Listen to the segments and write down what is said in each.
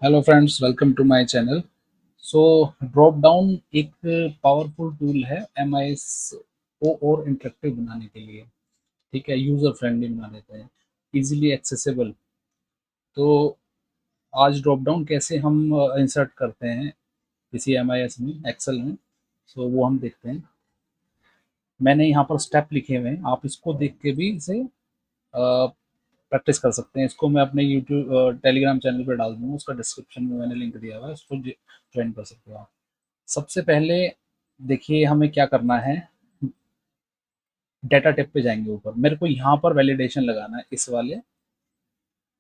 Hello friends, welcome to my channel. So drop down एक powerful tool है MIS को और इंटरेक्टिव बनाने के लिए। ठीक है, यूज़र फ्रेंडली बना देते हैं, इजीली एक्सेसिबल। तो आज ड्रॉप डाउन कैसे हम इंसर्ट करते हैं किसी एमआईएस में, एक्सेल में। सो वो हम देखते हैं। मैंने यहाँ पर स्टेप लिखे हुए हैं, आप इसको देख के भी इसे प्रैक्टिस कर सकते हैं। इसको मैं अपने यूट्यूब टेलीग्राम चैनल पे डाल दूंगा, उसका डिस्क्रिप्शन में मैंने लिंक दिया हुआ है, उसको ज्वाइन कर सकते हो आप। सबसे पहले देखिए हमें क्या करना है। डाटा टाइप पे जाएंगे, ऊपर मेरे को यहाँ पर वैलिडेशन लगाना है इस वाले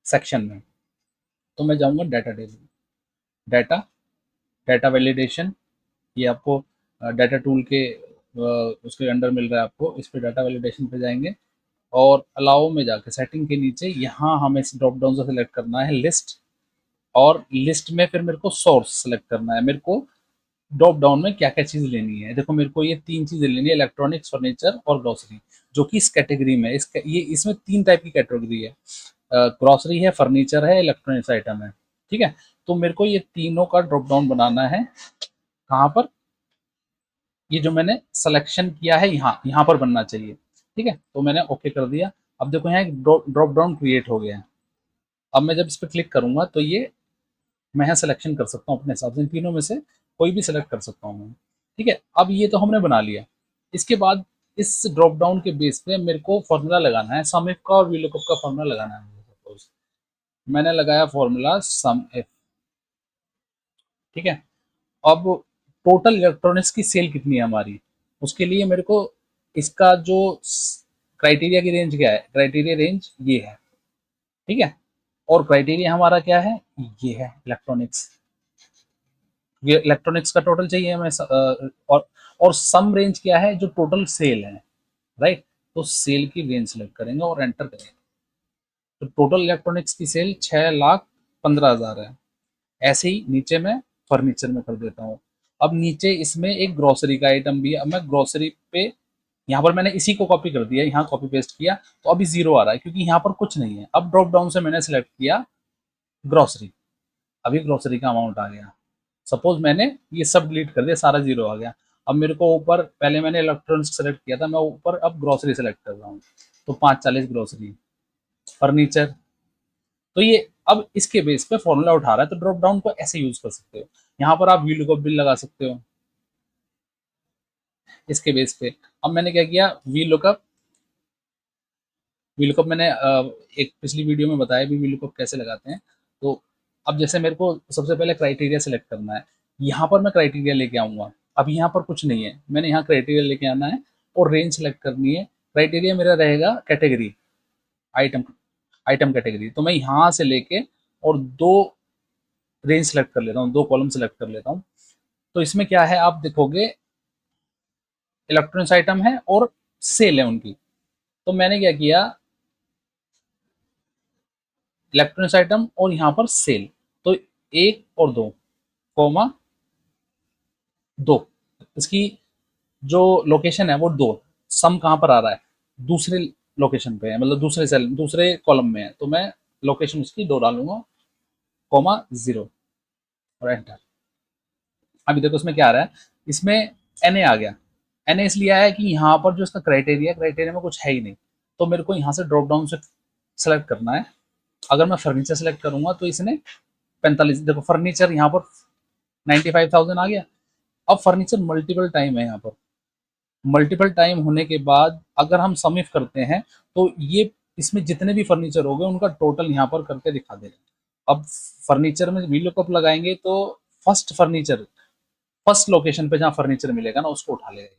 सेक्शन में। तो मैं जाऊँगा data table, data, data validation. ये आपको डाटा टूल के उसके अंडर मिल रहा है आपको। इस पे डाटा वैलिडेशन पे जाएंगे और अलाउ में जाके सेटिंग के नीचे यहाँ हमें इस ड्रॉप डाउन से सिलेक्ट करना है लिस्ट। और लिस्ट में फिर मेरे को सोर्स सेलेक्ट करना है। मेरे को ड्रॉप डाउन में क्या क्या चीज लेनी है, देखो मेरे को ये तीन चीजें लेनी है, इलेक्ट्रॉनिक्स, फर्नीचर और ग्रोसरी, जो कि इस कैटेगरी में ये इसमें तीन टाइप की कैटेगरी है। ग्रोसरी है, फर्नीचर है, इलेक्ट्रॉनिक्स आइटम है। ठीक है, तो मेरे को ये तीनों का ड्रॉप डाउन बनाना है। कहाँ पर? ये जो मैंने सिलेक्शन किया है यहाँ यहाँ पर बनना चाहिए। ठीक है, तो मैंने ओके कर दिया। अब देखो यहाँ एक ड्रॉप डाउन क्रिएट हो गया है। अब मैं जब इस पर क्लिक करूंगा तो ये मैं यहाँ सिलेक्शन कर सकता हूँ अपने हिसाब से, इन तीनों में से कोई भी सिलेक्ट कर सकता हूँ मैं। ठीक है, अब ये तो हमने बना लिया। इसके बाद इस ड्रॉप डाउन के बेस पे मेरे को फॉर्मूला लगाना है, सम इफ का और वीलुकअप का फॉर्मूला लगाना है मुझे। सपोज मैंने लगाया फॉर्मूला सम इफ। ठीक है, अब टोटल इलेक्ट्रॉनिक्स की सेल कितनी है हमारी, उसके लिए मेरे को इसका जो क्राइटेरिया की रेंज क्या है, क्राइटेरिया रेंज ये है। ठीक है, और क्राइटेरिया हमारा क्या है, ये है इलेक्ट्रॉनिक्स। ये इलेक्ट्रॉनिक्स का टोटल चाहिए हमें और सम रेंज क्या है, जो टोटल सेल है। राइट, तो सेल की रेंज सेलेक्ट करेंगे और एंटर करेंगे। तो टोटल इलेक्ट्रॉनिक्स की सेल 6,15,000 है। ऐसे ही नीचे मैं फर्नीचर में कर देता हूँ। अब नीचे इसमें एक ग्रोसरी का आइटम भी है। अब मैं ग्रोसरी पे यहाँ पर मैंने इसी को कॉपी कर दिया, यहाँ कॉपी पेस्ट किया, तो अभी जीरो आ रहा है क्योंकि यहाँ पर कुछ नहीं है। अब ड्रॉप डाउन से मैंने सेलेक्ट किया ग्रोसरी, अभी ग्रोसरी का अमाउंट आ गया। सपोज मैंने ये सब डिलीट कर दिया, सारा जीरो आ गया। अब मेरे को ऊपर, पहले मैंने इलेक्ट्रॉनिक्स सेलेक्ट किया था, मैं ऊपर अब ग्रोसरी सेलेक्ट कर रहा हूँ। तो 540 ग्रोसरी, फर्नीचर। तो ये अब इसके बेस पे फॉर्मूला उठा रहा है। तो ड्रॉप डाउन को ऐसे यूज कर सकते हो। यहाँ पर आप वी लुकअप भी लगा सकते हो इसके बेस पे। अब मैंने क्या किया, वी लुकअप मैंने एक पिछली वीडियो में बताया भी वी लुकअप कैसे लगाते हैं। तो अब जैसे मेरे को सबसे पहले क्राइटेरिया सेलेक्ट करना है, यहाँ पर मैं क्राइटेरिया लेके आऊंगा। अब यहाँ पर कुछ नहीं है, मैंने यहाँ क्राइटेरिया लेके आना है और रेंज सेलेक्ट करनी है। क्राइटेरिया मेरा रहेगा कैटेगरी, आइटम, आइटम कैटेगरी। तो मैं यहाँ से लेके और दो रेंज सेलेक्ट कर लेता हूँ, दो कॉलम सेलेक्ट कर लेता हूँ। तो इसमें क्या है आप देखोगे, इलेक्ट्रॉनिक्स आइटम है और सेल है उनकी। तो मैंने क्या किया, इलेक्ट्रॉनिक्स आइटम और यहाँ पर सेल। तो एक और दो, कॉमा दो, इसकी जो लोकेशन है वो दो। सम कहाँ पर आ रहा है, दूसरे लोकेशन पे है, मतलब दूसरे सेल, दूसरे कॉलम में है। तो मैं लोकेशन उसकी दो डालूंगा, कॉमा जीरो, और एंटर। अभी देखो इसमें क्या आ रहा है, इसमें एन ए आ गया। एन ए इसलिए आया कि यहाँ पर जो इसका क्राइटेरिया में कुछ है ही नहीं। तो मेरे को यहाँ से ड्रॉप डाउन से सेलेक्ट करना है। अगर मैं फर्नीचर सेलेक्ट करूंगा तो इसने 45, देखो फर्नीचर यहाँ पर 95,000 आ गया। अब फर्नीचर मल्टीपल टाइम है यहाँ पर। मल्टीपल टाइम होने के बाद अगर हम समिफ करते हैं तो ये इसमें जितने भी फर्नीचर हो गए उनका टोटल यहाँ पर करके दिखा देगा। अब फर्नीचर में वी लुकअप लगाएंगे तो फर्स्ट फर्नीचर, फर्स्ट लोकेशन पे जहाँ फर्नीचर मिलेगा ना उसको उठा लेगा।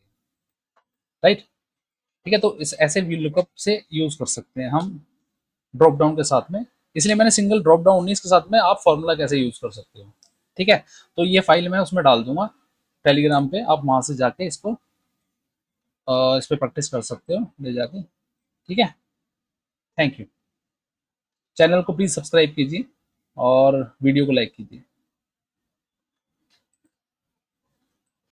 राइट, ठीक है, तो इस ऐसे वी लुकअप से यूज कर सकते हैं हम ड्रॉप डाउन के साथ में। इसलिए मैंने सिंगल ड्रॉप डाउन नहीं, इसके साथ में आप फॉर्मूला कैसे यूज कर सकते हो। ठीक है, तो ये फाइल मैं उसमें डाल दूंगा टेलीग्राम पे, आप वहां से जाके इसको इस पर प्रैक्टिस कर सकते हो ले जाके। ठीक है, थैंक यू। चैनल को प्लीज़ सब्सक्राइब कीजिए और वीडियो को लाइक कीजिए।